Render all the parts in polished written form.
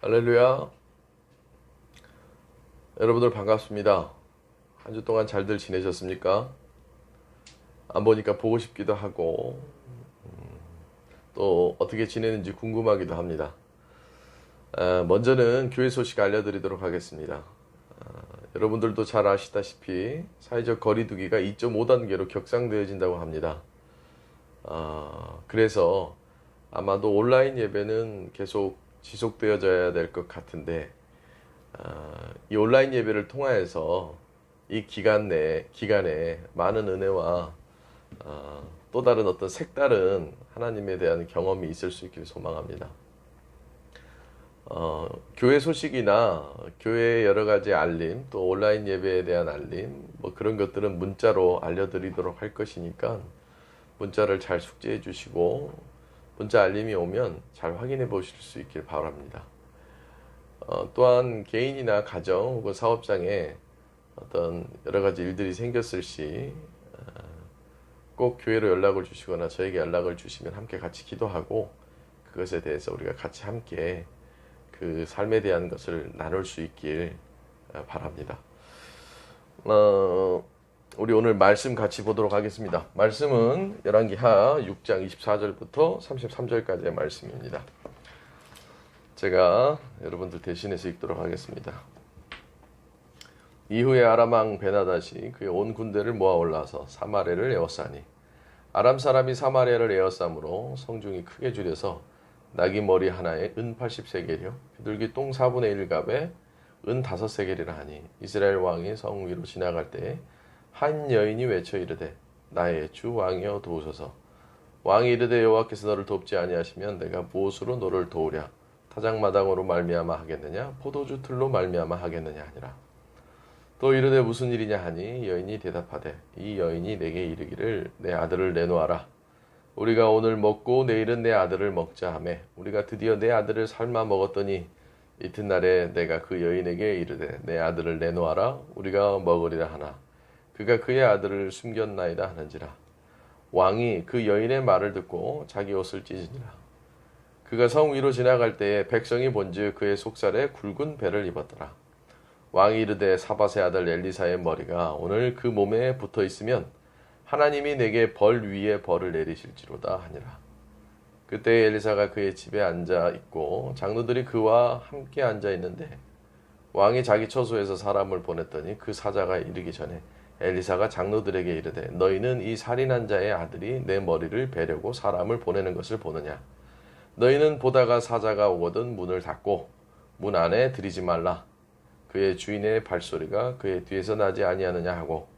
할렐루야. 여러분들 반갑습니다. 한 주 동안 잘들 지내셨습니까? 안 보니까 보고 싶기도 하고 또 어떻게 지내는지 궁금하기도 합니다. 먼저는 교회 소식 알려드리도록 하겠습니다. 여러분들도 잘 아시다시피 사회적 거리두기가 2.5단계로 격상되어진다고 합니다. 그래서 아마도 온라인 예배는 계속 지속되어져야 될 것 같은데 이 온라인 예배를 통하여서 이 기간에 많은 은혜와 또 다른 어떤 색다른 하나님에 대한 경험이 있을 수 있기를 소망합니다. 교회 소식이나 교회의 여러 가지 알림, 또 온라인 예배에 대한 알림, 뭐 그런 것들은 문자로 알려드리도록 할 것이니까 문자를 잘 숙지해 주시고 문자 알림이 오면 잘 확인해 보실 수 있길 바랍니다. 또한 개인이나 가정 혹은 사업장에 어떤 여러 가지 일들이 생겼을 시 꼭 교회로 연락을 주시거나 저에게 연락을 주시면 함께 같이 기도하고 그것에 대해서 우리가 같이 함께 그 삶에 대한 것을 나눌 수 있길 바랍니다. 우리 오늘 말씀 같이 보도록 하겠습니다. 말씀은 열왕기하 6장 24절부터 33절까지의 말씀입니다. 제가 여러분들 대신해서 읽도록 하겠습니다. 이후에 아람 왕 베나닷이 그의 온 군대를 모아 올라서 사마리아를 에워싸니 아람 사람이 사마리아를 에워싸므로 성중이 크게 줄여서 나귀 머리 하나에 은 80세겔이요 비둘기 똥 4분의 1갑에 은 5세겔이라 하니 이스라엘 왕이 성 위로 지나갈 때에 한 여인이 외쳐 이르되 나의 주 왕이여 도우소서. 왕이 이르되 여호와께서 너를 돕지 아니하시면 내가 무엇으로 너를 도우랴. 타작마당으로 말미암아 하겠느냐 포도주 틀로 말미암아 하겠느냐 하니라. 또 이르되 무슨 일이냐 하니 여인이 대답하되 이 여인이 내게 이르기를 내 아들을 내놓아라. 우리가 오늘 먹고 내일은 내 아들을 먹자 하매 우리가 드디어 내 아들을 삶아 먹었더니 이튿날에 내가 그 여인에게 이르되 내 아들을 내놓아라. 우리가 먹으리라 하나 그가 그의 아들을 숨겼나이다 하는지라. 왕이 그 여인의 말을 듣고 자기 옷을 찢으니라. 그가 성 위로 지나갈 때에 백성이 본즉 그의 속살에 굵은 배를 입었더라. 왕이 이르되 사밧의 아들 엘리사의 머리가 오늘 그 몸에 붙어 있으면 하나님이 내게 벌 위에 벌을 내리실지로다 하니라. 그때 엘리사가 그의 집에 앉아 있고 장로들이 그와 함께 앉아 있는데 왕이 자기 처소에서 사람을 보냈더니 그 사자가 이르기 전에 엘리사가 장로들에게 이르되 너희는 이 살인한 자의 아들이 내 머리를 베려고 사람을 보내는 것을 보느냐. 너희는 보다가 사자가 오거든 문을 닫고 문 안에 들이지 말라. 그의 주인의 발소리가 그의 뒤에서 나지 아니하느냐 하고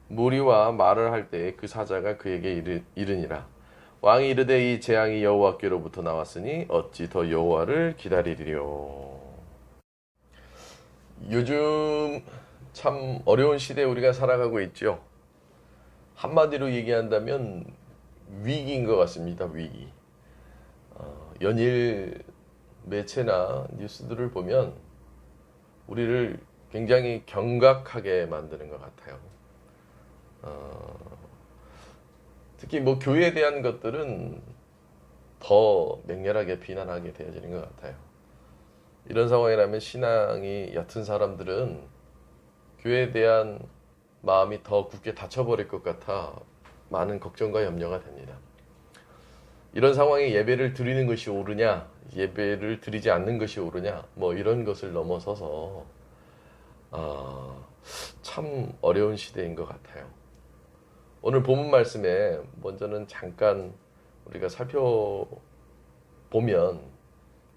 무리와 말을 할 때에 그 사자가 그에게 이르니라. 왕이 이르되 이 재앙이 여호와께로부터 나왔으니 어찌 더 여호와를 기다리리요. 요즘 참 어려운 시대에 우리가 살아가고 있죠. 한마디로 얘기한다면 위기인 것 같습니다. 위기. 연일 매체나 뉴스들을 보면 우리를 굉장히 경각하게 만드는 것 같아요. 특히 뭐 교회에 대한 것들은 더 맹렬하게 비난하게 되어지는 것 같아요. 이런 상황이라면 신앙이 옅은 사람들은 교회에 대한 마음이 더 굳게 닫혀버릴 것 같아 많은 걱정과 염려가 됩니다. 이런 상황에 예배를 드리는 것이 옳으냐, 예배를 드리지 않는 것이 옳으냐, 뭐 이런 것을 넘어서서 참 어려운 시대인 것 같아요. 오늘 본문 말씀에 먼저는 잠깐 우리가 살펴보면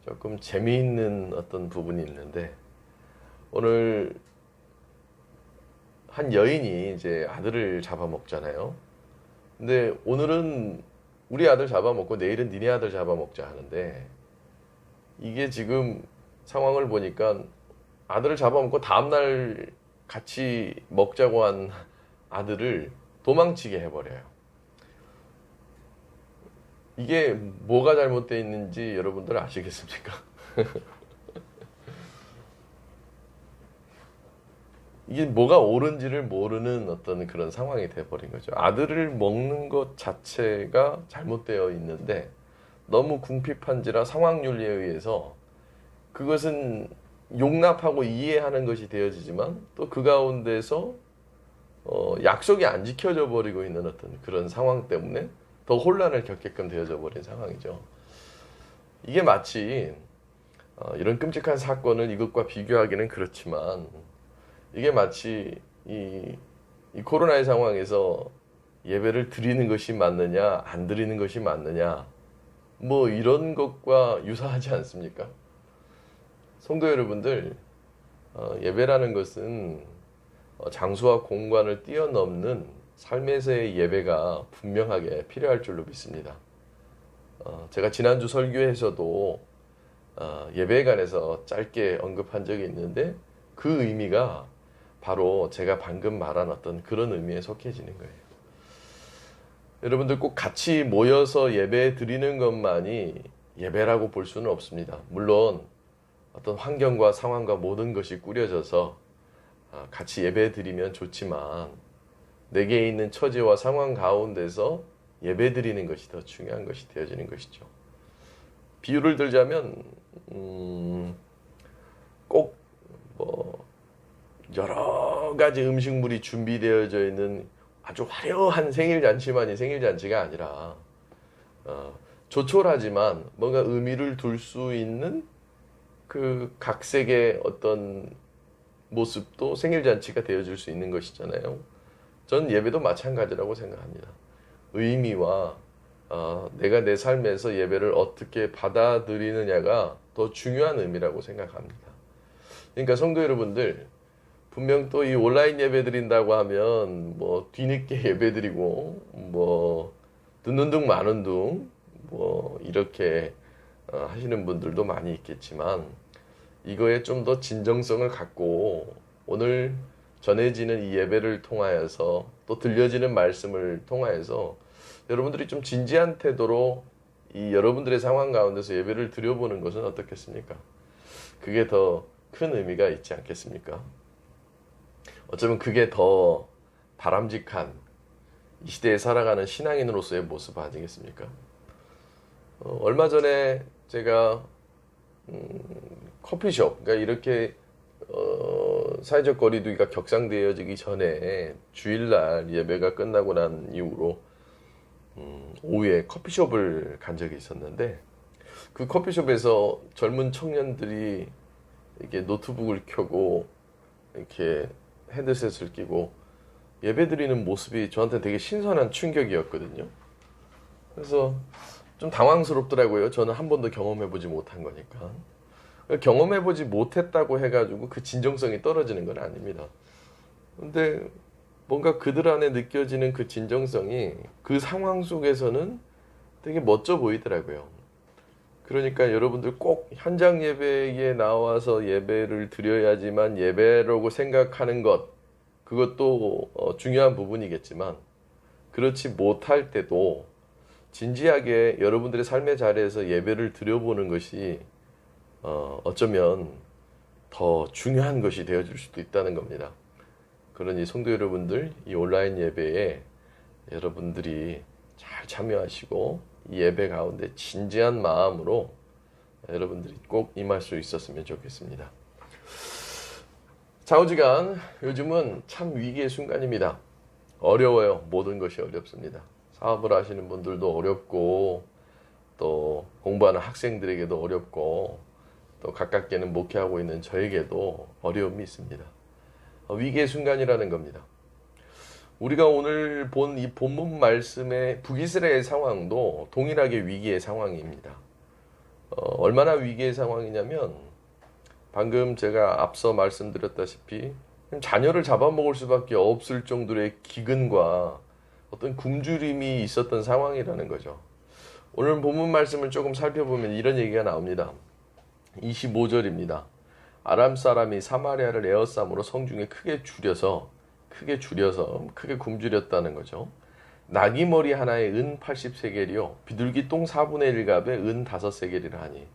조금 재미있는 어떤 부분이 있는데 오늘 한 여인이 이제 아들을 잡아먹잖아요. 근데 오늘은 우리 아들 잡아먹고 내일은 니네 아들 잡아먹자 하는데 이게 지금 상황을 보니까 아들을 잡아먹고 다음날 같이 먹자고 한 아들을 도망치게 해버려요. 이게 뭐가 잘못되어 있는지 여러분들 아시겠습니까? 이게 뭐가 옳은지를 모르는 어떤 그런 상황이 돼버린 거죠. 아들을 먹는 것 자체가 잘못되어 있는데 너무 궁핍한지라 상황 윤리에 의해서 그것은 용납하고 이해하는 것이 되어지지만 또 그 가운데서 약속이 안 지켜져 버리고 있는 어떤 그런 상황 때문에 더 혼란을 겪게끔 되어져 버린 상황이죠. 이게 마치 이런 끔찍한 사건을 이것과 비교하기는 그렇지만 이게 마치 이 코로나의 상황에서 예배를 드리는 것이 맞느냐 안 드리는 것이 맞느냐 뭐 이런 것과 유사하지 않습니까? 성도 여러분들, 예배라는 것은 장소와 공간을 뛰어넘는 삶에서의 예배가 분명하게 필요할 줄로 믿습니다. 제가 지난주 설교에서도 예배에 관해서 짧게 언급한 적이 있는데 그 의미가 바로 제가 방금 말한 어떤 그런 의미에 속해지는 거예요. 여러분들 꼭 같이 모여서 예배 드리는 것만이 예배라고 볼 수는 없습니다. 물론 어떤 환경과 상황과 모든 것이 꾸려져서 같이 예배 드리면 좋지만 내게 있는 처지와 상황 가운데서 예배 드리는 것이 더 중요한 것이 되어지는 것이죠. 비유를 들자면 꼭 뭐 여러 가지 음식물이 준비되어져 있는 아주 화려한 생일 잔치만이 생일 잔치가 아니라 조촐하지만 뭔가 의미를 둘 수 있는 그 각색의 어떤 모습도 생일 잔치가 되어줄 수 있는 것이잖아요. 전 예배도 마찬가지라고 생각합니다. 의미와 내가 내 삶에서 예배를 어떻게 받아들이느냐가 더 중요한 의미라고 생각합니다. 그러니까 성도 여러분들, 분명 또 이 온라인 예배 드린다고 하면 뭐 뒤늦게 예배 드리고 뭐 듣는 둥 마는 둥 뭐 이렇게 하시는 분들도 많이 있겠지만 이거에 좀 더 진정성을 갖고 오늘 전해지는 이 예배를 통하여서 또 들려지는 말씀을 통하여서 여러분들이 좀 진지한 태도로 이 여러분들의 상황 가운데서 예배를 드려보는 것은 어떻겠습니까? 그게 더 큰 의미가 있지 않겠습니까? 어쩌면 그게 더 바람직한 이 시대에 살아가는 신앙인으로서의 모습 아니겠습니까? 얼마 전에 제가 커피숍, 그러니까 이렇게 사회적 거리두기가 격상되어지기 전에 주일날 예배가 끝나고 난 이후로 오후에 커피숍을 간 적이 있었는데 그 커피숍에서 젊은 청년들이 이렇게 노트북을 켜고 이렇게 헤드셋을 끼고 예배드리는 모습이 저한테 되게 신선한 충격이었거든요. 그래서 좀 당황스럽더라고요. 저는 한 번도 경험해보지 못한 거니까. 경험해보지 못했다고 해가지고 그 진정성이 떨어지는 건 아닙니다. 근데 뭔가 그들 안에 느껴지는 그 진정성이 그 상황 속에서는 되게 멋져 보이더라고요. 그러니까 여러분들 꼭 현장 예배에 나와서 예배를 드려야지만 예배라고 생각하는 것, 그것도 중요한 부분이겠지만 그렇지 못할 때도 진지하게 여러분들의 삶의 자리에서 예배를 드려보는 것이 어쩌면 더 중요한 것이 되어줄 수도 있다는 겁니다. 그러니 성도 여러분들, 이 온라인 예배에 여러분들이 잘 참여하시고 이 예배 가운데 진지한 마음으로 여러분들이 꼭 임할 수 있었으면 좋겠습니다. 좌우지간 요즘은 참 위기의 순간입니다. 어려워요. 모든 것이 어렵습니다. 사업을 하시는 분들도 어렵고 또 공부하는 학생들에게도 어렵고 또 가깝게는 목회하고 있는 저에게도 어려움이 있습니다. 위기의 순간이라는 겁니다. 우리가 오늘 본 이 본문 말씀의 북이스라엘 상황도 동일하게 위기의 상황입니다. 얼마나 위기의 상황이냐면 방금 제가 앞서 말씀드렸다시피 자녀를 잡아먹을 수밖에 없을 정도의 기근과 어떤 굶주림이 있었던 상황이라는 거죠. 오늘 본문 말씀을 조금 살펴보면 이런 얘기가 나옵니다. 25절입니다. 아람 사람이 사마리아를 에워싸므로 성중에 크게 굶주렸다는 거죠. 나귀 머리 하나에 은 80세겔이요 비둘기 똥 4분의 1갑에 은 5세겔이라 하니.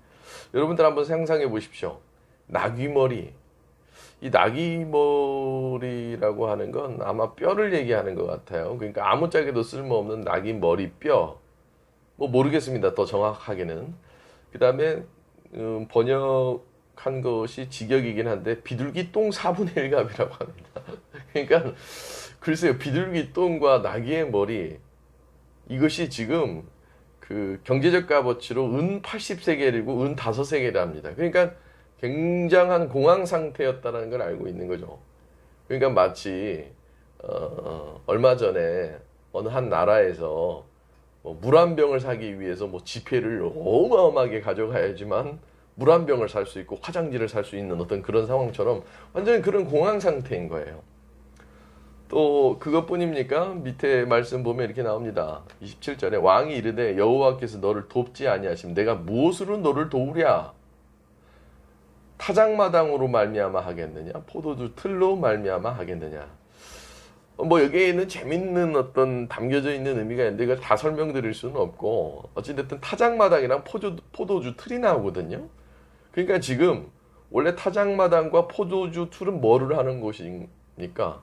여러분들 한번 상상해 보십시오. 나귀 머리. 이 나귀 머리라고 하는 건 아마 뼈를 얘기하는 것 같아요. 그러니까 아무짝에도 쓸모없는 나귀 머리 뼈. 뭐 모르겠습니다. 더 정확하게는. 그 다음에 한 것이 직역이긴 한데 비둘기 똥 4분의 1값이라고 합니다. 그러니까 글쎄요, 비둘기 똥과 나귀의 머리, 이것이 지금 그 경제적 값어치로 은 80세겔이고 은 5세겔이랍니다. 그러니까 굉장한 공황 상태였다는 걸 알고 있는 거죠. 그러니까 마치 얼마 전에 어느 한 나라에서 물 한 병을 사기 위해서 지폐를 어마어마하게 가져가야지만 물 한 병을 살 수 있고 화장지를 살 수 있는 어떤 그런 상황처럼 완전히 그런 공황 상태인 거예요. 또 그것뿐입니까? 밑에 말씀 보면 이렇게 나옵니다. 27절에 왕이 이르되 여호와께서 너를 돕지 아니하시면 내가 무엇으로 너를 도우랴? 타작마당으로 말미암아 하겠느냐? 포도주 틀로 말미암아 하겠느냐? 여기에 있는 재밌는 어떤 담겨져 있는 의미가 있는데 이걸 다 설명드릴 수는 없고, 어찌됐든 타작마당이랑 포도주 틀이 나오거든요. 그러니까 지금 원래 타작마당과 포도주 틀은 뭐를 하는 곳입니까?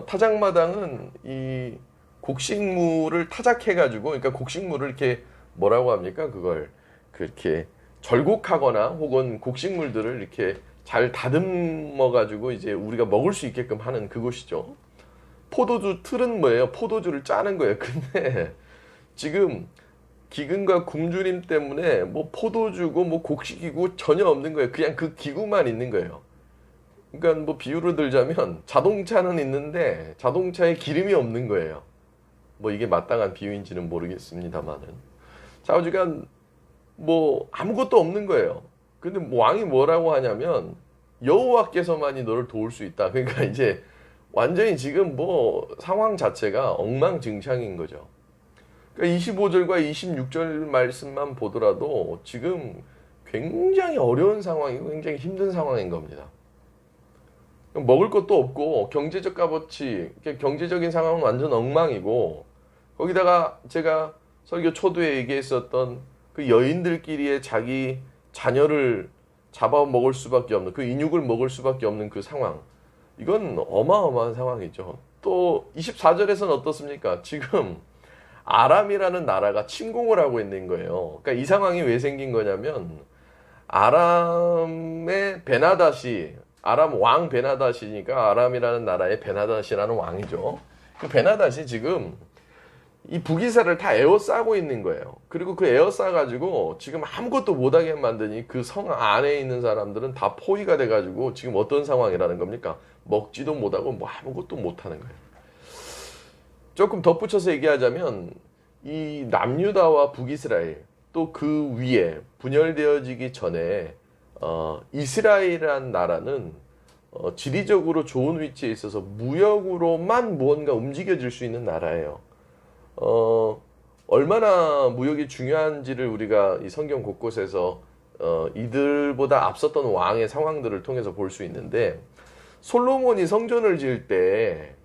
타작마당은 이 곡식물을 타작해가지고, 그러니까 곡식물을 이렇게 뭐라고 합니까? 그걸 그렇게 절곡하거나 혹은 곡식물들을 이렇게 잘 다듬어가지고 이제 우리가 먹을 수 있게끔 하는 그곳이죠. 포도주 틀은 뭐예요? 포도주를 짜는 거예요. 근데 지금 기근과 굶주림 때문에 포도주고 곡식이고 전혀 없는 거예요. 그냥 그 기구만 있는 거예요. 그러니까 비유를 들자면 자동차는 있는데 자동차에 기름이 없는 거예요. 이게 마땅한 비유인지는 모르겠습니다만은. 좌우지간 아무것도 없는 거예요. 근데 왕이 뭐라고 하냐면 여호와께서만이 너를 도울 수 있다. 그러니까 이제 완전히 지금 상황 자체가 엉망진창인 거죠. 그러니까 25절과 26절 말씀만 보더라도 지금 굉장히 어려운 상황이고 굉장히 힘든 상황인 겁니다. 먹을 것도 없고 경제적 값어치, 경제적인 상황은 완전 엉망이고, 거기다가 제가 설교 초두에 얘기했었던 그 여인들끼리의 자기 자녀를 잡아먹을 수밖에 없는, 그 인육을 먹을 수밖에 없는 그 상황, 이건 어마어마한 상황이죠. 또 24절에서는 어떻습니까? 지금 아람이라는 나라가 침공을 하고 있는 거예요. 그러니까 이 상황이 왜 생긴 거냐면 아람의 베나닷이, 아람 왕 베나닷이니까 아람이라는 나라의 베나닷이라는 왕이죠. 그 베나닷이 지금 이 북이스라엘을 다 에워싸고 있는 거예요. 그리고 그 에워싸가지고 지금 아무것도 못하게 만드니 그 성 안에 있는 사람들은 다 포위가 돼가지고 지금 어떤 상황이라는 겁니까? 먹지도 못하고 아무것도 못하는 거예요. 조금 덧붙여서 얘기하자면 이 남유다와 북이스라엘, 또 그 위에 분열되어지기 전에 이스라엘이라는 나라는 지리적으로 좋은 위치에 있어서 무역으로만 무언가 움직여질 수 있는 나라예요. 얼마나 무역이 중요한지를 우리가 이 성경 곳곳에서 이들보다 앞섰던 왕의 상황들을 통해서 볼 수 있는데, 솔로몬이 성전을 지을 때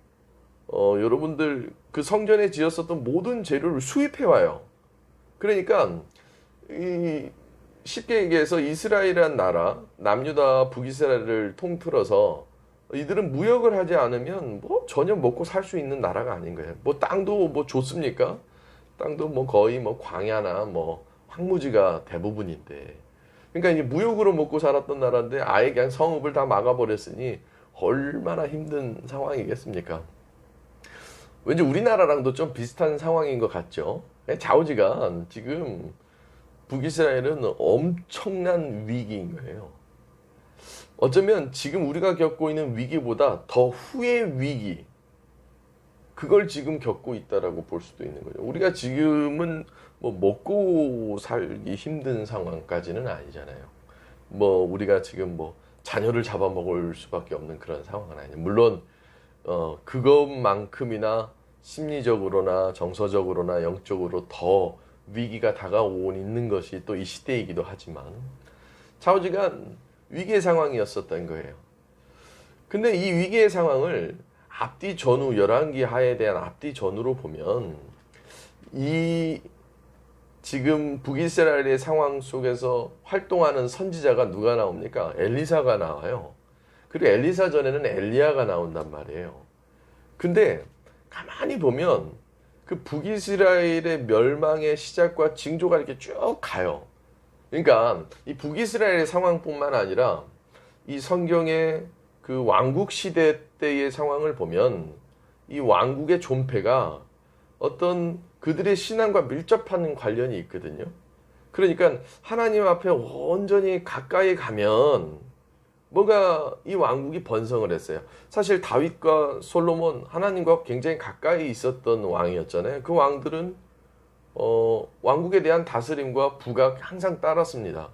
여러분들 그 성전에 지었었던 모든 재료를 수입해 와요. 그러니까 쉽게 얘기해서 이스라엘이라는 나라, 남유다 북이스라엘을 통틀어서 이들은 무역을 하지 않으면 전혀 먹고 살 수 있는 나라가 아닌 거예요. 땅도 좋습니까? 땅도 거의 광야나 황무지가 대부분인데, 그러니까 이제 무역으로 먹고 살았던 나라인데 아예 그냥 성읍을 다 막아버렸으니 얼마나 힘든 상황이겠습니까? 왠지 우리나라랑도 좀 비슷한 상황인 것 같죠. 좌우지간 지금 북이스라엘은 엄청난 위기인 거예요. 어쩌면 지금 우리가 겪고 있는 위기보다 더 후의 위기, 그걸 지금 겪고 있다라고 볼 수도 있는 거죠. 우리가 지금은 먹고 살기 힘든 상황까지는 아니잖아요. 우리가 지금 자녀를 잡아먹을 수밖에 없는 그런 상황은 아니에요. 물론 그것만큼이나 심리적으로나 정서적으로나 영적으로 더 위기가 다가오고 있는 것이 또 이 시대이기도 하지만 좌우지간 위기의 상황이었었던 거예요. 근데 이 위기의 상황을 앞뒤 전후, 열왕기 하에 대한 앞뒤 전후로 보면 이 지금 북이스라엘의 상황 속에서 활동하는 선지자가 누가 나옵니까? 엘리사가 나와요. 그리고 엘리사 전에는 엘리야가 나온단 말이에요. 근데 가만히 보면 그 북이스라엘의 멸망의 시작과 징조가 이렇게 쭉 가요. 그러니까 이 북이스라엘의 상황뿐만 아니라 이 성경의 그 왕국 시대 때의 상황을 보면 이 왕국의 존폐가 어떤 그들의 신앙과 밀접한 관련이 있거든요. 그러니까 하나님 앞에 온전히 가까이 가면 뭐가 이 왕국이 번성을 했어요. 사실 다윗과 솔로몬 하나님과 굉장히 가까이 있었던 왕이었잖아요. 그 왕들은 왕국에 대한 다스림과 부가 항상 따랐습니다.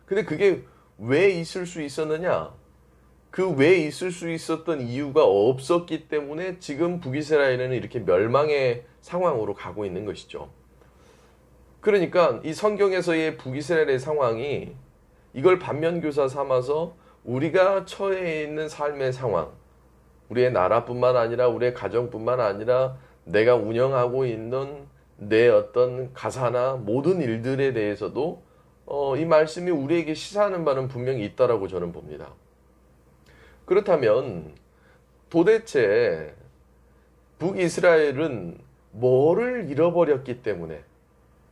근데 그게 왜 있을 수 있었느냐? 그 왜 있을 수 있었던 이유가 없었기 때문에 지금 북이스라엘은 이렇게 멸망의 상황으로 가고 있는 것이죠. 그러니까 이 성경에서의 북이스라엘의 상황이 이걸 반면교사 삼아서 우리가 처해 있는 삶의 상황, 우리의 나라뿐만 아니라 우리의 가정뿐만 아니라 내가 운영하고 있는 내 어떤 가사나 모든 일들에 대해서도 이 말씀이 우리에게 시사하는 바는 분명히 있다라고 저는 봅니다. 그렇다면 도대체 북이스라엘은 뭐를 잃어버렸기 때문에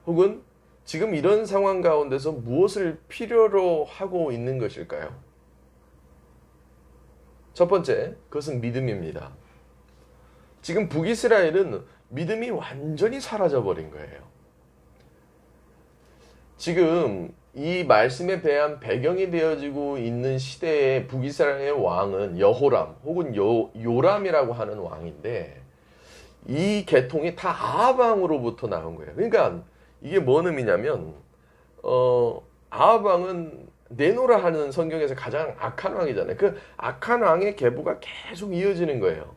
혹은 지금 이런 상황 가운데서 무엇을 필요로 하고 있는 것일까요? 첫 번째, 그것은 믿음입니다. 지금 북이스라엘은 믿음이 완전히 사라져버린 거예요. 지금 이 말씀에 대한 배경이 되어지고 있는 시대의 북이스라엘의 왕은 여호람 혹은 요람이라고 하는 왕인데 이 계통이 다 아합 왕으로부터 나온 거예요. 그러니까 이게 뭔 의미냐면 아합 왕은 내노라 하는 성경에서 가장 악한 왕이잖아요. 그 악한 왕의 계보가 계속 이어지는 거예요.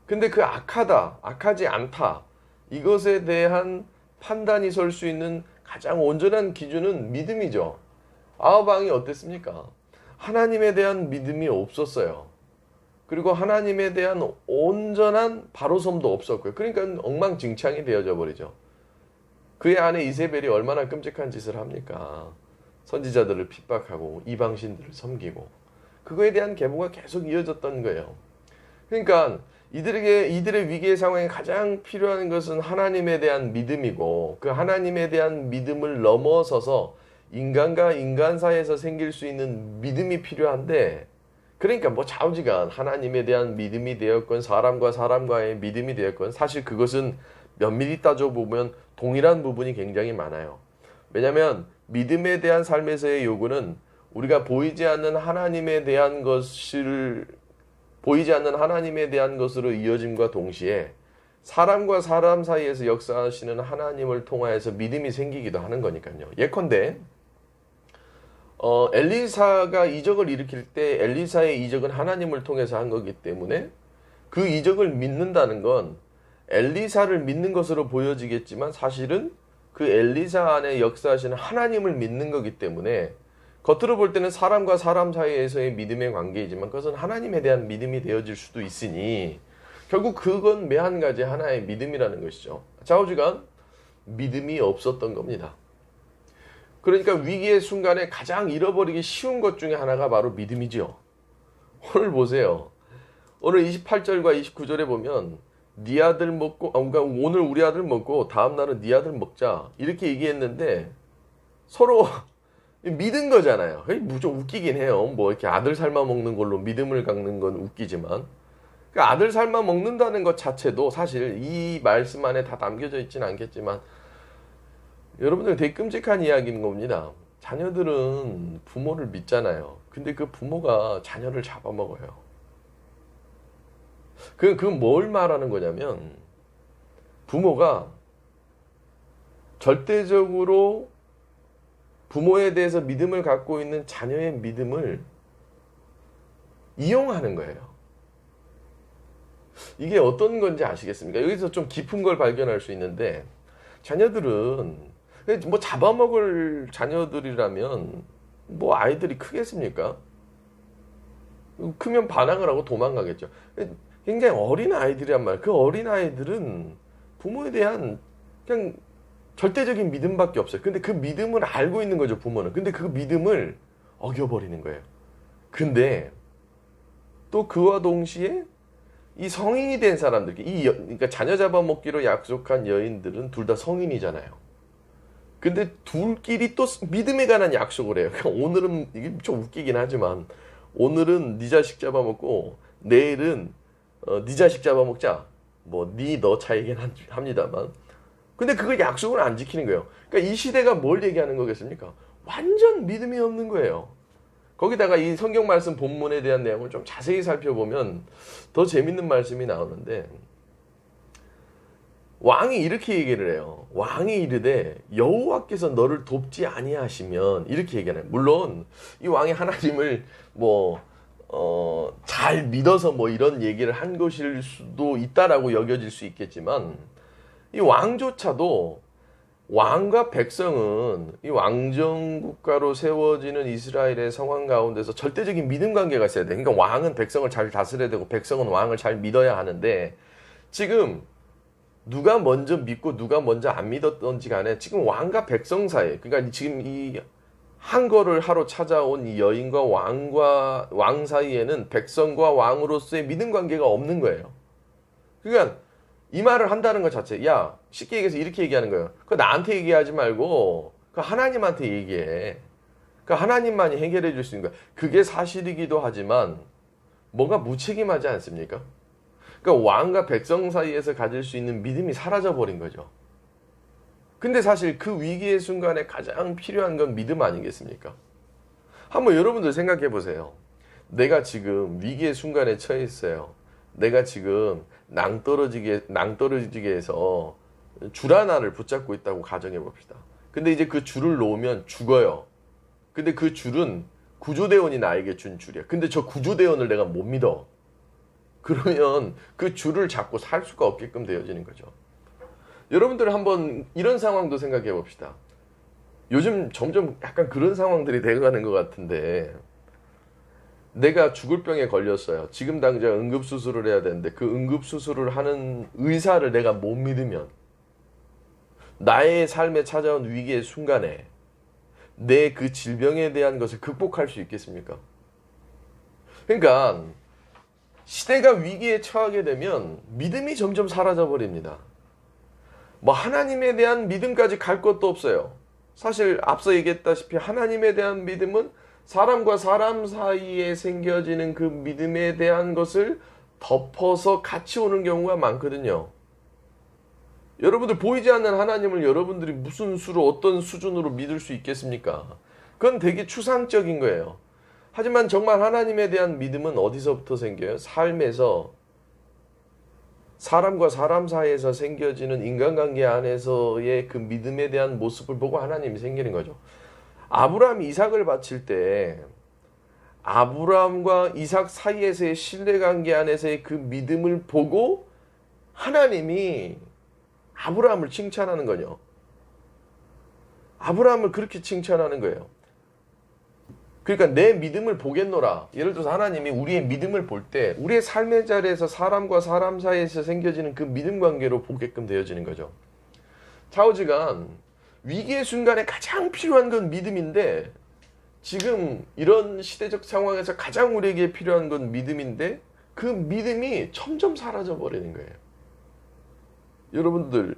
근데 그 악하다, 악하지 않다 이것에 대한 판단이 설 수 있는 가장 온전한 기준은 믿음이죠. 아합 왕이 어땠습니까? 하나님에 대한 믿음이 없었어요. 그리고 하나님에 대한 온전한 바로섬도 없었고요. 그러니까 엉망진창이 되어져 버리죠. 그의 아내 이세벨이 얼마나 끔찍한 짓을 합니까? 선지자들을 핍박하고 이방신들을 섬기고 그거에 대한 계보가 계속 이어졌던 거예요. 그러니까 이들의 위기의 상황에 가장 필요한 것은 하나님에 대한 믿음이고 그 하나님에 대한 믿음을 넘어서서 인간과 인간 사이에서 생길 수 있는 믿음이 필요한데 그러니까 뭐 좌우지간 하나님에 대한 믿음이 되었건 사람과 사람과의 믿음이 되었건 사실 그것은 면밀히 따져보면 동일한 부분이 굉장히 많아요. 왜냐하면 믿음에 대한 삶에서의 요구는 우리가 보이지 않는 하나님에 대한 것으로 이어짐과 동시에 사람과 사람 사이에서 역사하시는 하나님을 통하여서 믿음이 생기기도 하는 거니까요. 예컨대 엘리사가 이적을 일으킬 때 엘리사의 이적은 하나님을 통해서 한 거기 때문에 그 이적을 믿는다는 건 엘리사를 믿는 것으로 보여지겠지만 사실은 그 엘리사 안에 역사하시는 하나님을 믿는 거기 때문에 겉으로 볼 때는 사람과 사람 사이에서의 믿음의 관계이지만 그것은 하나님에 대한 믿음이 되어질 수도 있으니 결국 그건 매한 가지 하나의 믿음이라는 것이죠. 좌우지간 믿음이 없었던 겁니다. 그러니까 위기의 순간에 가장 잃어버리기 쉬운 것 중에 하나가 바로 믿음이죠. 오늘 보세요. 오늘 28절과 29절에 보면 네 아들 먹고 그러니까 오늘 우리 아들 먹고 다음 날은 네 아들 먹자 이렇게 얘기했는데 서로 믿은 거잖아요. 무좀 웃기긴 해요. 뭐 이렇게 아들 삶아 먹는 걸로 믿음을 갖는 건 웃기지만 그러니까 아들 삶아 먹는다는 것 자체도 사실 이 말씀 안에 다 담겨져 있지는 않겠지만 여러분들 되게 끔찍한 이야기인 겁니다. 자녀들은 부모를 믿잖아요. 근데 그 부모가 자녀를 잡아먹어요. 그건 뭘 말하는 거냐면 부모가 절대적으로 부모에 대해서 믿음을 갖고 있는 자녀의 믿음을 이용하는 거예요. 이게 어떤 건지 아시겠습니까? 여기서 좀 깊은 걸 발견할 수 있는데 자녀들은 뭐 잡아먹을 자녀들이라면 뭐 아이들이 크겠습니까? 크면 반항을 하고 도망가겠죠. 굉장히 어린 아이들이란 말이에요. 그 어린 아이들은 부모에 대한 그냥 절대적인 믿음밖에 없어요. 근데 그 믿음을 알고 있는 거죠, 부모는. 근데 그 믿음을 어겨버리는 거예요. 근데 또 그와 동시에 이 성인이 된 사람들, 그러니까 자녀 잡아먹기로 약속한 여인들은 둘 다 성인이잖아요. 근데 둘끼리 또 믿음에 관한 약속을 해요. 그러니까 오늘은 이게 좀 웃기긴 하지만 오늘은 네 자식 잡아먹고 내일은 네 자식 잡아먹자. 뭐 네 너 차이긴 합니다만. 근데 그걸 약속을 안 지키는 거예요. 그러니까 이 시대가 뭘 얘기하는 거겠습니까? 완전 믿음이 없는 거예요. 거기다가 이 성경 말씀 본문에 대한 내용을 좀 자세히 살펴보면 더 재밌는 말씀이 나오는데 왕이 이렇게 얘기를 해요. 왕이 이르되 여호와께서 너를 돕지 아니하시면 이렇게 얘기하네요. 물론 이 왕이 하나님을 잘 믿어서 뭐 이런 얘기를 한 것일 수도 있다라고 여겨질 수 있겠지만 이 왕조차도 왕과 백성은 이 왕정 국가로 세워지는 이스라엘의 상황 가운데서 절대적인 믿음 관계가 있어야 돼. 그러니까 왕은 백성을 잘 다스려야 되고 백성은 왕을 잘 믿어야 하는데 지금 누가 먼저 믿고 누가 먼저 안 믿었던지 간에 지금 왕과 백성 사이, 그러니까 지금 이 항거를 하러 찾아온 이 여인과 왕 사이에는 백성과 왕으로서의 믿음 관계가 없는 거예요. 그러니까 이 말을 한다는 것 자체, 야, 쉽게 얘기해서 이렇게 얘기하는 거예요. 그거 나한테 얘기하지 말고 그 하나님한테 얘기해. 그 하나님만이 해결해 줄 수 있는 거야. 그게 사실이기도 하지만 뭔가 무책임하지 않습니까? 그러니까 왕과 백성 사이에서 가질 수 있는 믿음이 사라져 버린 거죠. 근데 사실 그 위기의 순간에 가장 필요한 건 믿음 아니겠습니까? 한번 여러분들 생각해 보세요. 내가 지금 위기의 순간에 처해 있어요. 내가 지금 낭떠러지게 해서 줄 하나를 붙잡고 있다고 가정해 봅시다. 근데 이제 그 줄을 놓으면 죽어요. 근데 그 줄은 구조대원이 나에게 준 줄이야. 근데 저 구조대원을 내가 못 믿어. 그러면 그 줄을 잡고 살 수가 없게끔 되어지는 거죠. 여러분들 한번 이런 상황도 생각해 봅시다. 요즘 점점 약간 그런 상황들이 되어가는 것 같은데 내가 죽을 병에 걸렸어요. 지금 당장 응급수술을 해야 되는데 그 응급수술을 하는 의사를 내가 못 믿으면 나의 삶에 찾아온 위기의 순간에 내 그 질병에 대한 것을 극복할 수 있겠습니까? 그러니까 시대가 위기에 처하게 되면 믿음이 점점 사라져 버립니다. 뭐 하나님에 대한 믿음까지 갈 것도 없어요. 사실 앞서 얘기했다시피 하나님에 대한 믿음은 사람과 사람 사이에 생겨지는 그 믿음에 대한 것을 덮어서 같이 오는 경우가 많거든요. 여러분들 보이지 않는 하나님을 여러분들이 무슨 수로 어떤 수준으로 믿을 수 있겠습니까? 그건 되게 추상적인 거예요. 하지만 정말 하나님에 대한 믿음은 어디서부터 생겨요? 삶에서 사람과 사람 사이에서 생겨지는 인간관계 안에서의 그 믿음에 대한 모습을 보고 하나님이 생기는 거죠. 아브라함이 이삭을 바칠 때 아브라함과 이삭 사이에서의 신뢰관계 안에서의 그 믿음을 보고 하나님이 아브라함을 칭찬하는 거죠. 아브라함을 그렇게 칭찬하는 거예요. 그러니까 내 믿음을 보겠노라. 예를 들어서 하나님이 우리의 믿음을 볼 때 우리의 삶의 자리에서 사람과 사람 사이에서 생겨지는 그 믿음 관계로 보게끔 되어지는 거죠. 좌우지간 위기의 순간에 가장 필요한 건 믿음인데 지금 이런 시대적 상황에서 가장 우리에게 필요한 건 믿음인데 그 믿음이 점점 사라져 버리는 거예요. 여러분들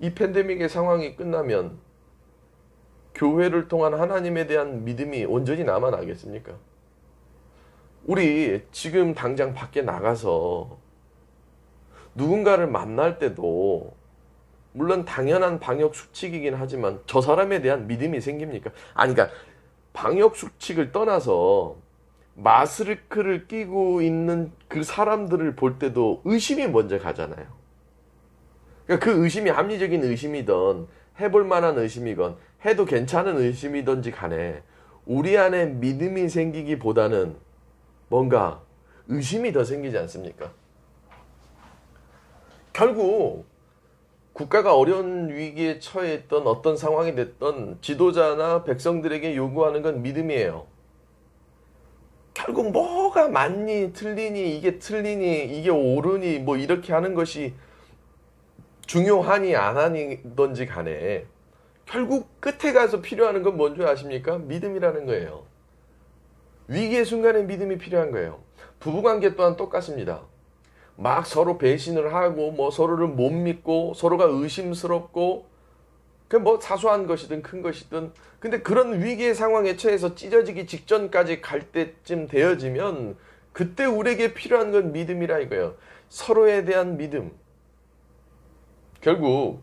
이 팬데믹의 상황이 끝나면 교회를 통한 하나님에 대한 믿음이 온전히 남아나겠습니까? 우리 지금 당장 밖에 나가서 누군가를 만날 때도 물론 당연한 방역 수칙이긴 하지만 저 사람에 대한 믿음이 생깁니까? 아니 그러니까 방역 수칙을 떠나서 마스크를 끼고 있는 그 사람들을 볼 때도 의심이 먼저 가잖아요. 그러니까 그 의심이 합리적인 의심이든 해볼 만한 의심이건 해도 괜찮은 의심이든지 간에 우리 안에 믿음이 생기기보다는 뭔가 의심이 더 생기지 않습니까? 결국 국가가 어려운 위기에 처해있던 어떤 상황이 됐던 지도자나 백성들에게 요구하는 건 믿음이에요. 결국 뭐가 맞니 틀리니 이게 틀리니 이게 옳으니 뭐 이렇게 하는 것이 중요하니 안 하니든지 간에 결국 끝에 가서 필요한 건 뭔지 아십니까? 믿음이라는 거예요. 위기의 순간에 믿음이 필요한 거예요. 부부관계 또한 똑같습니다. 막 서로 배신을 하고 뭐 서로를 못 믿고 서로가 의심스럽고 그 뭐 사소한 것이든 큰 것이든, 근데 그런 위기의 상황에 처해서 찢어지기 직전까지 갈 때쯤 되어지면 그때 우리에게 필요한 건 믿음이라 이거예요. 서로에 대한 믿음. 결국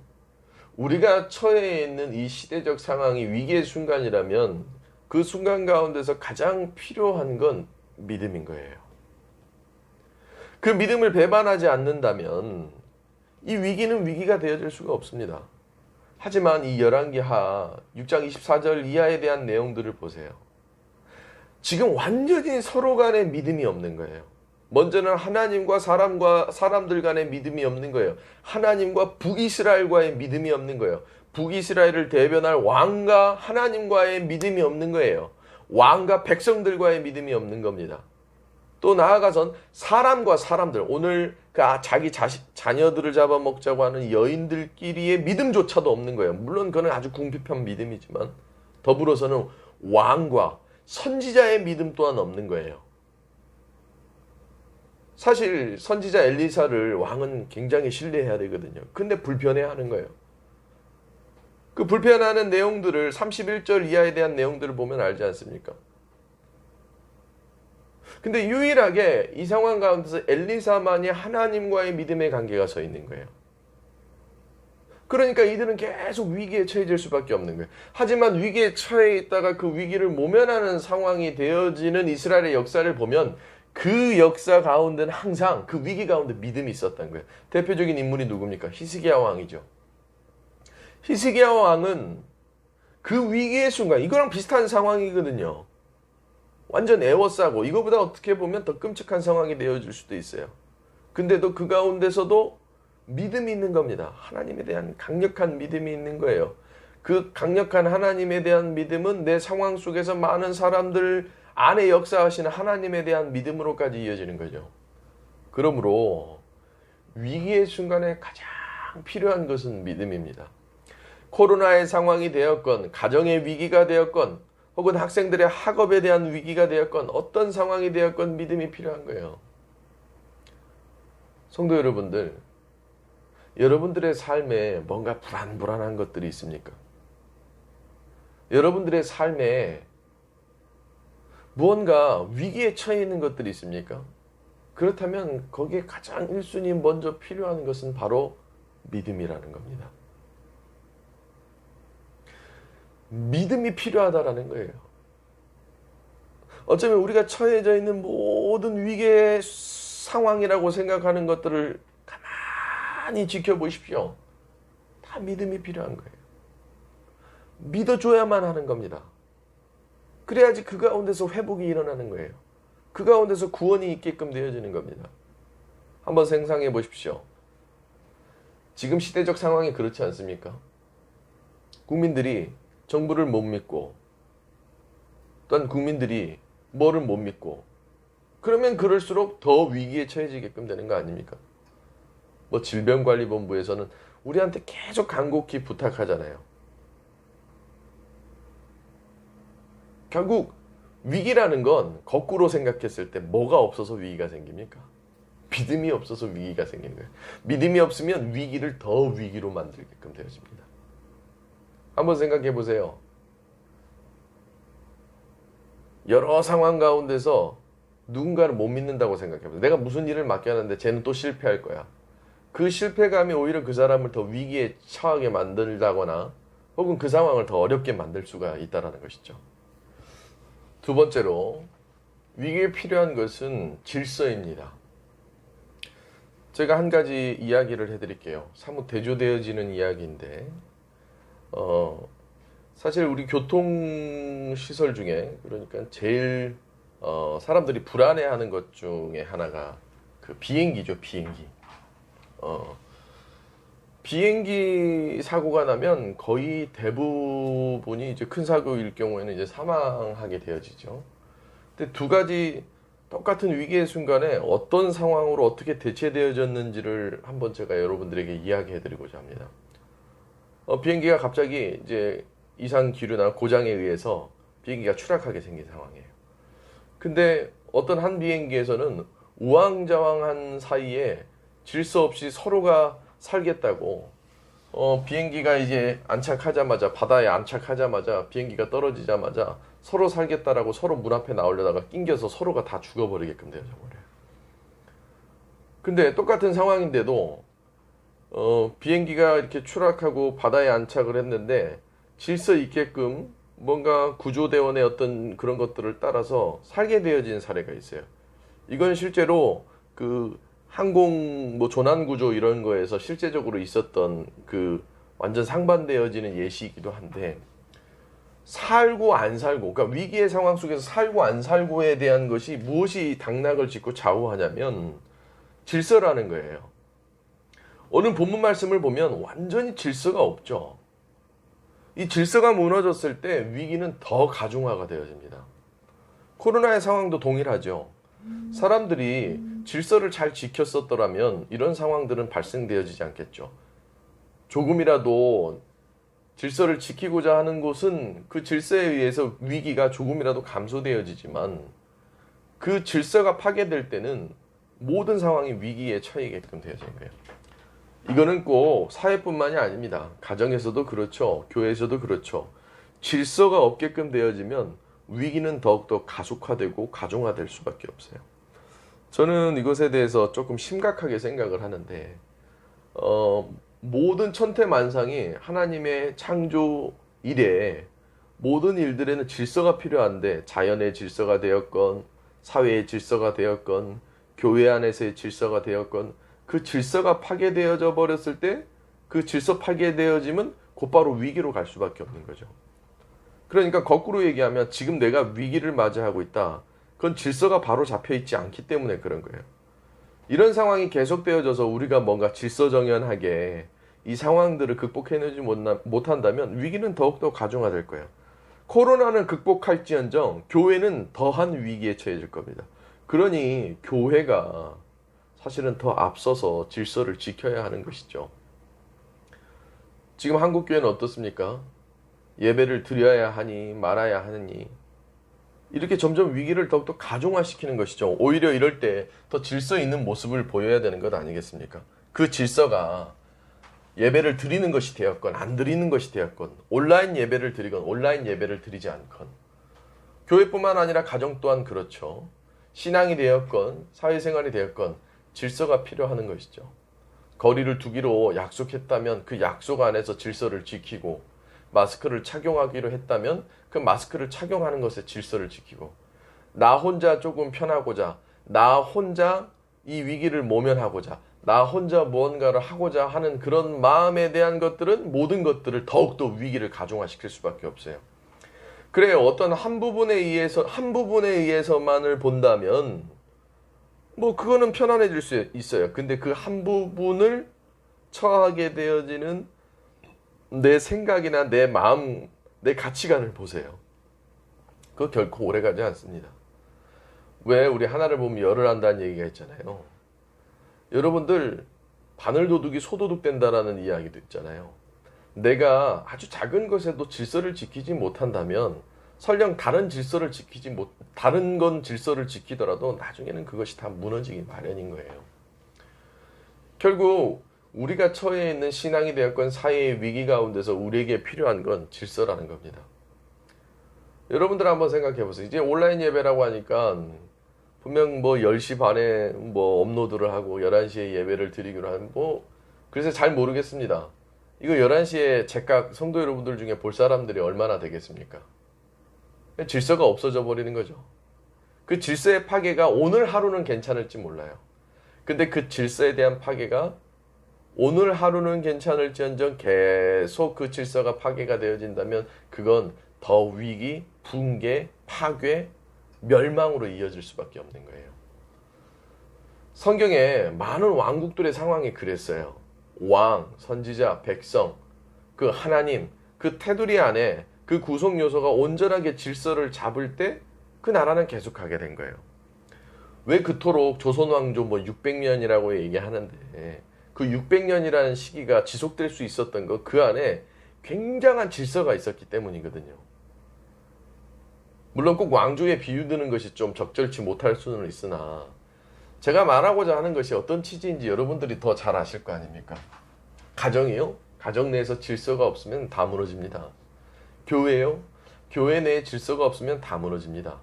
우리가 처해 있는 이 시대적 상황이 위기의 순간이라면 그 순간 가운데서 가장 필요한 건 믿음인 거예요. 그 믿음을 배반하지 않는다면 이 위기는 위기가 되어질 수가 없습니다. 하지만 이 열왕기하 6장 24절 이하에 대한 내용들을 보세요. 지금 완전히 서로 간에 믿음이 없는 거예요. 먼저는 하나님과 사람들 간의 믿음이 없는 거예요. 하나님과 북이스라엘과의 믿음이 없는 거예요. 북이스라엘을 대변할 왕과 하나님과의 믿음이 없는 거예요. 왕과 백성들과의 믿음이 없는 겁니다. 또 나아가선 사람과 사람들, 오늘 자기 자녀들을 잡아먹자고 하는 여인들끼리의 믿음조차도 없는 거예요. 물론 그건 아주 궁핍한 믿음이지만 더불어서는 왕과 선지자의 믿음 또한 없는 거예요. 사실 선지자 엘리사를 왕은 굉장히 신뢰해야 되거든요. 근데 불편해하는 거예요. 그 불편해하는 내용들을 31절 이하에 대한 내용들을 보면 알지 않습니까? 근데 유일하게 이 상황 가운데서 엘리사만이 하나님과의 믿음의 관계가 서 있는 거예요. 그러니까 이들은 계속 위기에 처해질 수밖에 없는 거예요. 하지만 위기에 처해 있다가 그 위기를 모면하는 상황이 되어지는 이스라엘의 역사를 보면 그 역사 가운데는 항상 그 위기 가운데 믿음이 있었던 거예요. 대표적인 인물이 누굽니까? 히스기야 왕이죠. 히스기야 왕은 그 위기의 순간, 이거랑 비슷한 상황이거든요. 완전 에워싸고 이거보다 어떻게 보면 더 끔찍한 상황이 되어질 수도 있어요. 근데도 그 가운데서도 믿음이 있는 겁니다. 하나님에 대한 강력한 믿음이 있는 거예요. 그 강력한 하나님에 대한 믿음은 내 상황 속에서 많은 사람들 안에 역사하시는 하나님에 대한 믿음으로까지 이어지는 거죠. 그러므로 위기의 순간에 가장 필요한 것은 믿음입니다. 코로나의 상황이 되었건, 가정의 위기가 되었건, 혹은 학생들의 학업에 대한 위기가 되었건, 어떤 상황이 되었건 믿음이 필요한 거예요. 성도 여러분들, 여러분들의 삶에 뭔가 불안한 것들이 있습니까? 여러분들의 삶에 무언가 위기에 처해 있는 것들이 있습니까? 그렇다면 거기에 가장 1순위 먼저 필요한 것은 바로 믿음이라는 겁니다. 믿음이 필요하다라는 거예요. 어쩌면 우리가 처해져 있는 모든 위기의 상황이라고 생각하는 것들을 가만히 지켜보십시오. 다 믿음이 필요한 거예요. 믿어줘야만 하는 겁니다. 그래야지 그 가운데서 회복이 일어나는 거예요. 그 가운데서 구원이 있게끔 되어지는 겁니다. 한번 생각해 보십시오. 지금 시대적 상황이 그렇지 않습니까? 국민들이 정부를 못 믿고, 또한 국민들이 뭐를 못 믿고, 그러면 그럴수록 더 위기에 처해지게끔 되는 거 아닙니까? 뭐 질병관리본부에서는 우리한테 계속 간곡히 부탁하잖아요. 결국 위기라는 건 거꾸로 생각했을 때 뭐가 없어서 위기가 생깁니까? 믿음이 없어서 위기가 생기는 거예요. 믿음이 없으면 위기를 더 위기로 만들게끔 되어집니다. 한번 생각해 보세요. 여러 상황 가운데서 누군가를 못 믿는다고 생각해 보세요. 내가 무슨 일을 맡겨놨는데 쟤는 또 실패할 거야. 그 실패감이 오히려 그 사람을 더 위기에 처하게 만들다거나 혹은 그 상황을 더 어렵게 만들 수가 있다는 것이죠. 두 번째로 위기에 필요한 것은 질서입니다. 제가 한 가지 이야기를 해드릴게요. 사뭇 대조되어지는 이야기인데 사실 우리 교통시설 중에 그러니까 제일 사람들이 불안해하는 것 중에 하나가 그 비행기죠. 비행기 사고가 나면 거의 대부분이 이제 큰 사고일 경우에는 이제 사망하게 되어지죠. 근데 두 가지 똑같은 위기의 순간에 어떤 상황으로 어떻게 대체되어졌는지를 한번 제가 여러분들에게 이야기해드리고자 합니다. 비행기가 갑자기 이제 이상 기류나 고장에 의해서 비행기가 추락하게 생긴 상황이에요. 근데 어떤 한 비행기에서는 우왕좌왕한 사이에 질서 없이 서로가 살겠다고 비행기가 이제 안착하자마자 바다에 안착하자마자 비행기가 떨어지자마자 서로 살겠다라고 서로 문 앞에 나오려다가 낑겨서 서로가 다 죽어버리게끔 되어져 버려요. 근데 똑같은 상황인데도 비행기가 이렇게 추락하고 바다에 안착을 했는데 질서 있게끔 뭔가 구조대원의 어떤 그런 것들을 따라서 살게 되어진 사례가 있어요. 이건 실제로 그 항공 뭐 조난 구조 이런 거에서 실제적으로 있었던 그 완전 상반되어지는 예시이기도 한데, 살고 안 살고, 그러니까 위기의 상황 속에서 살고 안 살고에 대한 것이 무엇이 당락을 짓고 좌우하냐면 질서라는 거예요. 오늘 본문 말씀을 보면 완전히 질서가 없죠. 이 질서가 무너졌을 때 위기는 더 가중화가 되어집니다. 코로나의 상황도 동일하죠. 사람들이 질서를 잘 지켰었더라면 이런 상황들은 발생되어지지 않겠죠. 조금이라도 질서를 지키고자 하는 곳은 그 질서에 의해서 위기가 조금이라도 감소되어지지만, 그 질서가 파괴될 때는 모든 상황이 위기에 처해게끔 되어진 거예요. 이거는 꼭 사회뿐만이 아닙니다. 가정에서도 그렇죠. 교회에서도 그렇죠. 질서가 없게끔 되어지면 위기는 더욱더 가속화되고 가중화될 수밖에 없어요. 저는 이것에 대해서 조금 심각하게 생각을 하는데, 모든 천태만상이 하나님의 창조 이래 모든 일들에는 질서가 필요한데, 자연의 질서가 되었건 사회의 질서가 되었건 교회 안에서의 질서가 되었건, 그 질서가 파괴되어져 버렸을 때 그 질서 파괴되어지면 곧바로 위기로 갈 수밖에 없는 거죠. 그러니까 거꾸로 얘기하면 지금 내가 위기를 맞이하고 있다. 그건 질서가 바로 잡혀 있지 않기 때문에 그런 거예요. 이런 상황이 계속되어져서 우리가 뭔가 질서정연하게 이 상황들을 극복해내지 못한다면 위기는 더욱더 가중화될 거예요. 코로나는 극복할지언정 교회는 더한 위기에 처해질 겁니다. 그러니 교회가 사실은 더 앞서서 질서를 지켜야 하는 것이죠. 지금 한국교회는 어떻습니까? 예배를 드려야 하니 말아야 하니 이렇게 점점 위기를 더욱더 가중화시키는 것이죠. 오히려 이럴 때 더 질서 있는 모습을 보여야 되는 것 아니겠습니까? 그 질서가 예배를 드리는 것이 되었건 안 드리는 것이 되었건, 온라인 예배를 드리건 온라인 예배를 드리지 않건, 교회뿐만 아니라 가정 또한 그렇죠. 신앙이 되었건 사회생활이 되었건 질서가 필요한 것이죠. 거리를 두기로 약속했다면 그 약속 안에서 질서를 지키고, 마스크를 착용하기로 했다면 그 마스크를 착용하는 것에 질서를 지키고, 나 혼자 조금 편하고자, 나 혼자 이 위기를 모면하고자, 나 혼자 무언가를 하고자 하는 그런 마음에 대한 것들은 모든 것들을 더욱더 위기를 가중화시킬 수밖에 없어요. 그래요. 어떤 한 부분에 의해서만을 본다면 뭐 그거는 편안해질 수 있어요. 근데 그 한 부분을 처하게 되어지는 내 생각이나 내 마음, 내 가치관을 보세요. 그거 결코 오래가지 않습니다. 왜 우리 하나를 보면 열을 한다는 얘기가 있잖아요. 여러분들 바늘도둑이 소도둑 된다라는 이야기도 있잖아요. 내가 아주 작은 것에도 질서를 지키지 못한다면 설령 다른 건 질서를 지키더라도 나중에는 그것이 다 무너지기 마련인 거예요. 결국 우리가 처해 있는 신앙이 되었건 사회의 위기 가운데서 우리에게 필요한 건 질서라는 겁니다. 여러분들 한번 생각해 보세요. 이제 온라인 예배라고 하니까 분명 뭐 10시 반에 뭐 업로드를 하고 11시에 예배를 드리기로 하는 그래서 잘 모르겠습니다. 이거 11시에 제각 성도 여러분들 중에 볼 사람들이 얼마나 되겠습니까? 질서가 없어져 버리는 거죠. 그 질서의 파괴가 오늘 하루는 괜찮을지 몰라요. 근데 그 질서에 대한 파괴가 오늘 하루는 괜찮을지언정 계속 그 질서가 파괴가 되어진다면 그건 더 위기, 붕괴, 파괴, 멸망으로 이어질 수밖에 없는 거예요. 성경에 많은 왕국들의 상황이 그랬어요. 왕, 선지자, 백성, 그 하나님, 그 테두리 안에 그 구성 요소가 온전하게 질서를 잡을 때 그 나라는 계속하게 된 거예요. 왜 그토록 조선 왕조 600년이라고 얘기하는데 그 600년이라는 시기가 지속될 수 있었던 거, 그 안에 굉장한 질서가 있었기 때문이거든요. 물론 꼭 왕조에 비유드는 것이 좀 적절치 못할 수는 있으나 제가 말하고자 하는 것이 어떤 취지인지 여러분들이 더 잘 아실 거 아닙니까? 가정이요? 가정 내에서 질서가 없으면 다 무너집니다. 교회요? 교회 내에 질서가 없으면 다 무너집니다.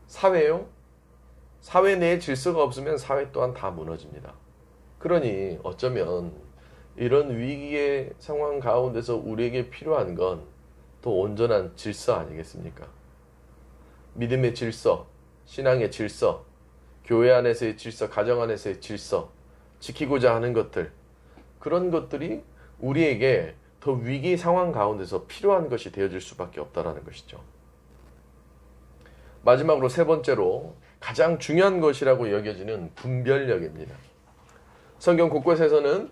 사회요? 사회 내에 질서가 없으면 사회 또한 다 무너집니다. 그러니 어쩌면 이런 위기의 상황 가운데서 우리에게 필요한 건 더 온전한 질서 아니겠습니까? 믿음의 질서, 신앙의 질서, 교회 안에서의 질서, 가정 안에서의 질서, 지키고자 하는 것들, 그런 것들이 우리에게 더 위기 상황 가운데서 필요한 것이 되어질 수밖에 없다는 것이죠. 마지막으로 세 번째로 가장 중요한 것이라고 여겨지는 분별력입니다. 성경 곳곳에서는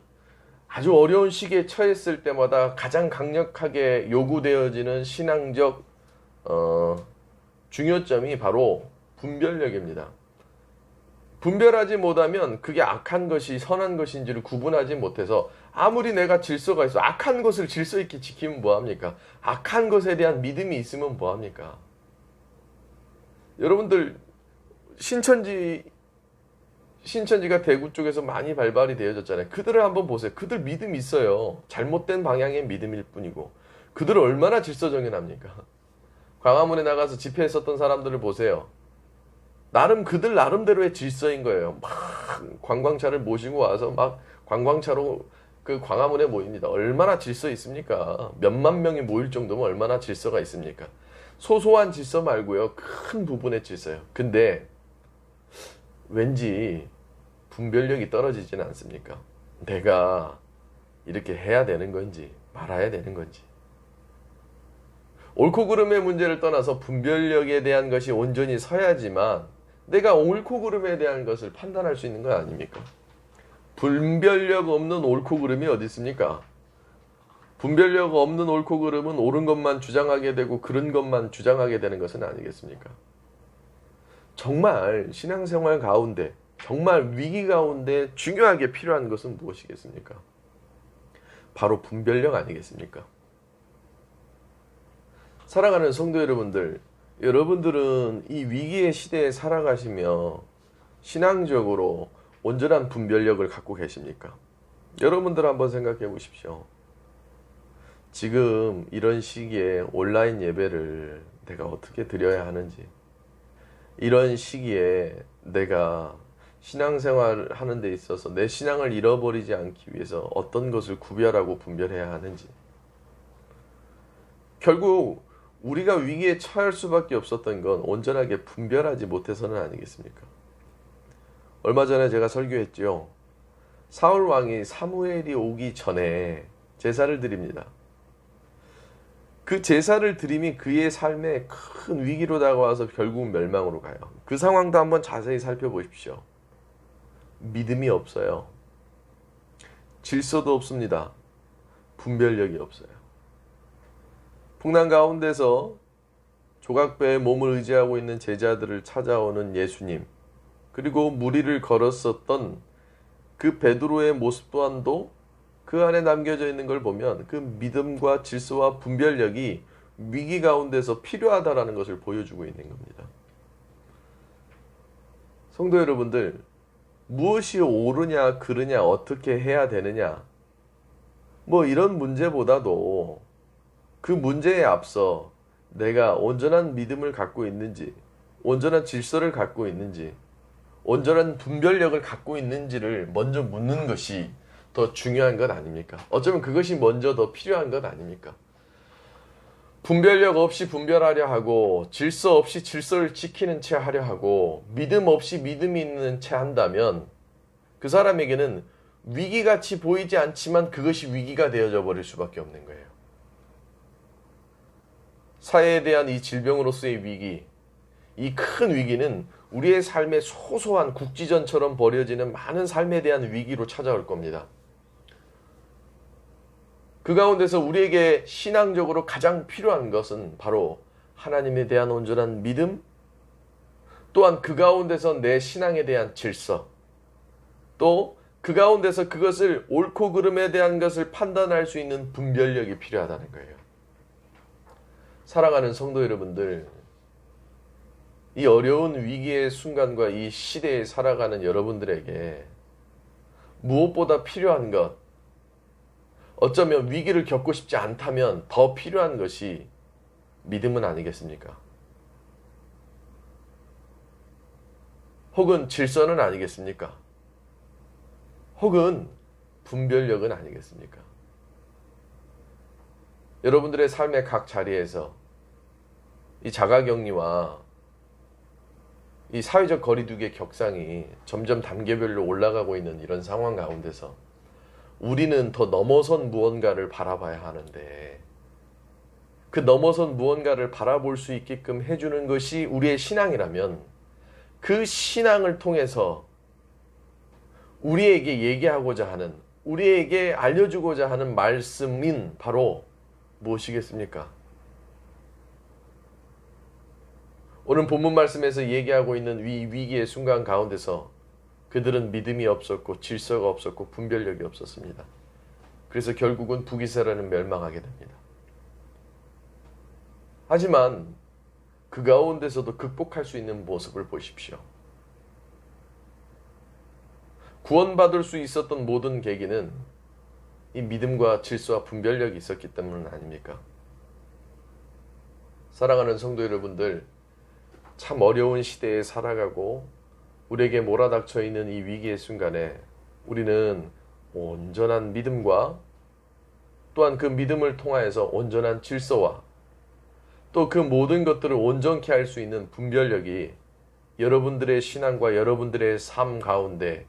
아주 어려운 시기에 처했을 때마다 가장 강력하게 요구되어지는 신앙적 중요점이 바로 분별력입니다. 분별하지 못하면 그게 악한 것이 선한 것인지를 구분하지 못해서 아무리 내가 질서가 있어 악한 것을 질서 있게 지키면 뭐합니까? 악한 것에 대한 믿음이 있으면 뭐합니까? 여러분들 신천지가 대구 쪽에서 많이 발발이 되어졌잖아요. 그들을 한번 보세요. 그들 믿음이 있어요. 잘못된 방향의 믿음일 뿐이고 그들은 얼마나 질서정연합니까? 광화문에 나가서 집회했었던 사람들을 보세요. 그들 나름대로의 질서인 거예요. 막 관광차를 모시고 와서 막 관광차로 그 광화문에 모입니다. 얼마나 질서 있습니까? 몇만 명이 모일 정도면 얼마나 질서가 있습니까? 소소한 질서 말고요. 큰 부분의 질서요. 근데 왠지 분별력이 떨어지지는 않습니까? 내가 이렇게 해야 되는 건지 말아야 되는 건지. 옳고 그름의 문제를 떠나서 분별력에 대한 것이 온전히 서야지만 내가 옳고 그름에 대한 것을 판단할 수 있는 거 아닙니까? 분별력 없는 옳고 그름이 어디 있습니까? 분별력 없는 옳고 그름은 옳은 것만 주장하게 되고 그런 것만 주장하게 되는 것은 아니겠습니까? 정말 신앙생활 가운데, 정말 위기 가운데 중요하게 필요한 것은 무엇이겠습니까? 바로 분별력 아니겠습니까? 살아가는 성도 여러분들, 여러분들은 이 위기의 시대에 살아가시며 신앙적으로 온전한 분별력을 갖고 계십니까? 여러분들 한번 생각해 보십시오. 지금 이런 시기에 온라인 예배를 내가 어떻게 드려야 하는지, 이런 시기에 내가 신앙생활 하는 데 있어서 내 신앙을 잃어버리지 않기 위해서 어떤 것을 구별하고 분별해야 하는지, 결국 우리가 위기에 처할 수밖에 없었던 건 온전하게 분별하지 못해서는 아니겠습니까? 얼마 전에 제가 설교했죠. 사울 왕이 사무엘이 오기 전에 제사를 드립니다. 그 제사를 드림이 그의 삶에 큰 위기로 다가와서 결국 멸망으로 가요. 그 상황도 한번 자세히 살펴보십시오. 믿음이 없어요. 질서도 없습니다. 분별력이 없어요. 풍랑 가운데서 조각배에 몸을 의지하고 있는 제자들을 찾아오는 예수님, 그리고 무리를 걸었었던 그 베드로의 모습 또한도 그 안에 남겨져 있는 걸 보면 그 믿음과 질서와 분별력이 위기 가운데서 필요하다라는 것을 보여주고 있는 겁니다. 성도 여러분들, 무엇이 옳으냐, 그르냐, 어떻게 해야 되느냐, 뭐 이런 문제보다도 그 문제에 앞서 내가 온전한 믿음을 갖고 있는지, 온전한 질서를 갖고 있는지, 온전한 분별력을 갖고 있는지를 먼저 묻는 것이 더 중요한 것 아닙니까? 어쩌면 그것이 먼저 더 필요한 것 아닙니까? 분별력 없이 분별하려 하고 질서 없이 질서를 지키는 채 하려 하고 믿음 없이 믿음이 있는 채 한다면 그 사람에게는 위기같이 보이지 않지만 그것이 위기가 되어져 버릴 수밖에 없는 거예요. 사회에 대한 이 질병으로서의 위기, 이 큰 위기는 우리의 삶의 소소한 국지전처럼 벌어지는 많은 삶에 대한 위기로 찾아올 겁니다. 그 가운데서 우리에게 신앙적으로 가장 필요한 것은 바로 하나님에 대한 온전한 믿음, 또한 그 가운데서 내 신앙에 대한 질서, 또 그 가운데서 그것을 옳고 그름에 대한 것을 판단할 수 있는 분별력이 필요하다는 거예요. 사랑하는 성도 여러분들, 이 어려운 위기의 순간과 이 시대에 살아가는 여러분들에게 무엇보다 필요한 것, 어쩌면 위기를 겪고 싶지 않다면 더 필요한 것이 믿음은 아니겠습니까? 혹은 질서는 아니겠습니까? 혹은 분별력은 아니겠습니까? 여러분들의 삶의 각 자리에서 이 자가격리와 이 사회적 거리두기의 격상이 점점 단계별로 올라가고 있는 이런 상황 가운데서 우리는 더 넘어선 무언가를 바라봐야 하는데, 그 넘어선 무언가를 바라볼 수 있게끔 해주는 것이 우리의 신앙이라면, 그 신앙을 통해서 우리에게 얘기하고자 하는, 우리에게 알려주고자 하는 말씀인 바로 무엇이겠습니까? 오늘 본문 말씀에서 얘기하고 있는 이 위기의 순간 가운데서 그들은 믿음이 없었고 질서가 없었고 분별력이 없었습니다. 그래서 결국은 북이스라엘은 멸망하게 됩니다. 하지만 그 가운데서도 극복할 수 있는 모습을 보십시오. 구원받을 수 있었던 모든 계기는 이 믿음과 질서와 분별력이 있었기 때문 아닙니까? 사랑하는 성도 여러분들, 참 어려운 시대에 살아가고 우리에게 몰아닥쳐 있는 이 위기의 순간에 우리는 온전한 믿음과 또한 그 믿음을 통하여서 온전한 질서와 또 그 모든 것들을 온전케 할 수 있는 분별력이 여러분들의 신앙과 여러분들의 삶 가운데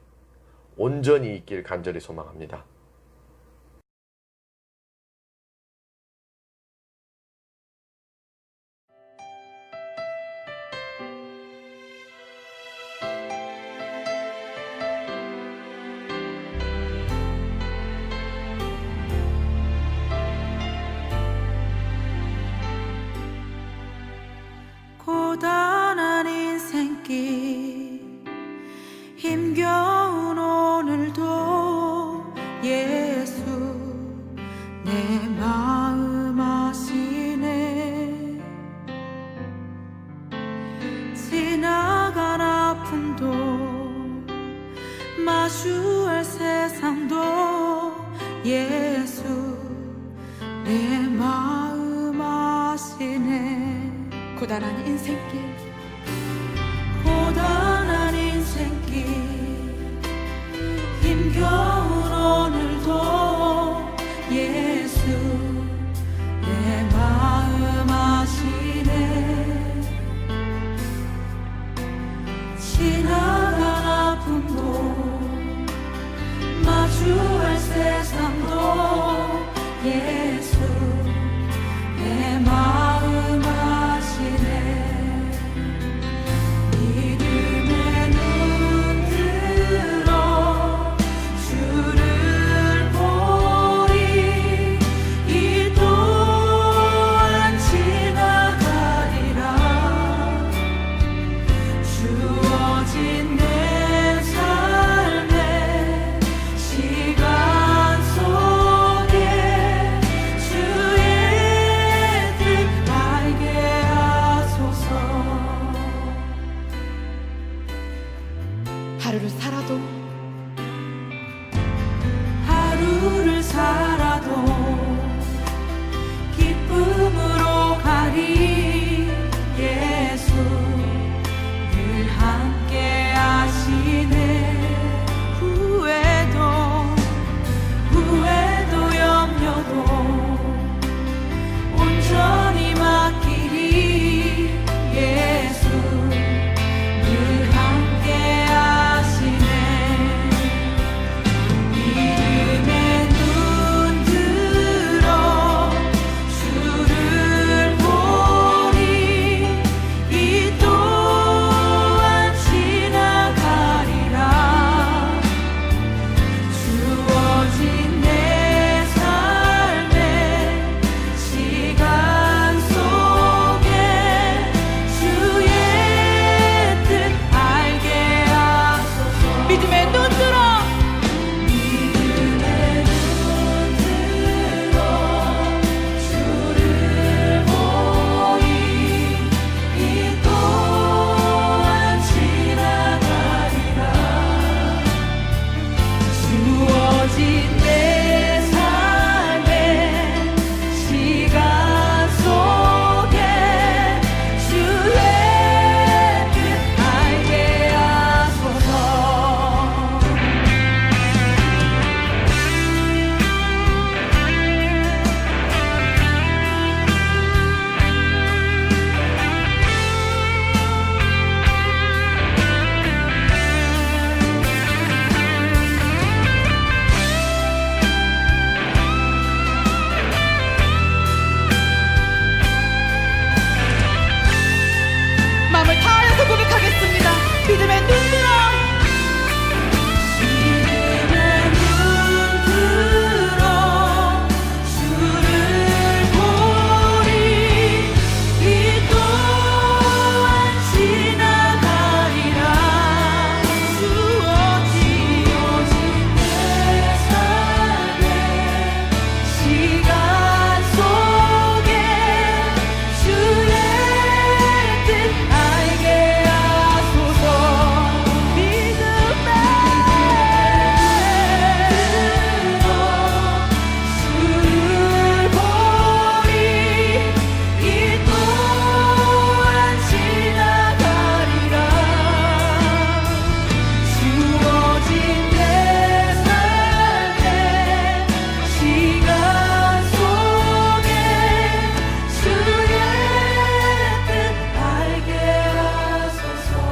온전히 있길 간절히 소망합니다. 고단한 인생길 힘겨운 오늘도 예수 내 마음 아시네. 지나간 아픔도 마주할 세상도 예수 내 마음 아시네. 고단한 인생길 고단한 인생길 힘겨운 오늘도 예수 내 마음 아시네. 지나간 아픔도 마주할 세상도 예수 내 마음 아시네. 믿음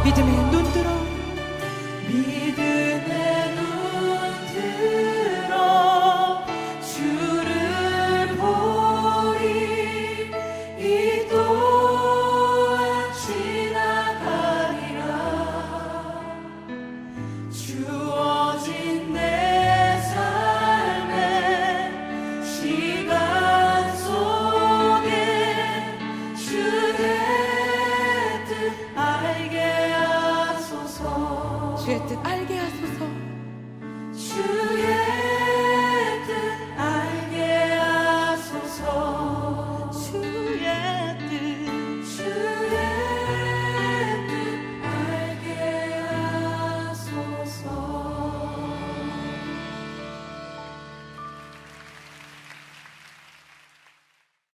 믿음의 눈 들어 주의 뜻 알게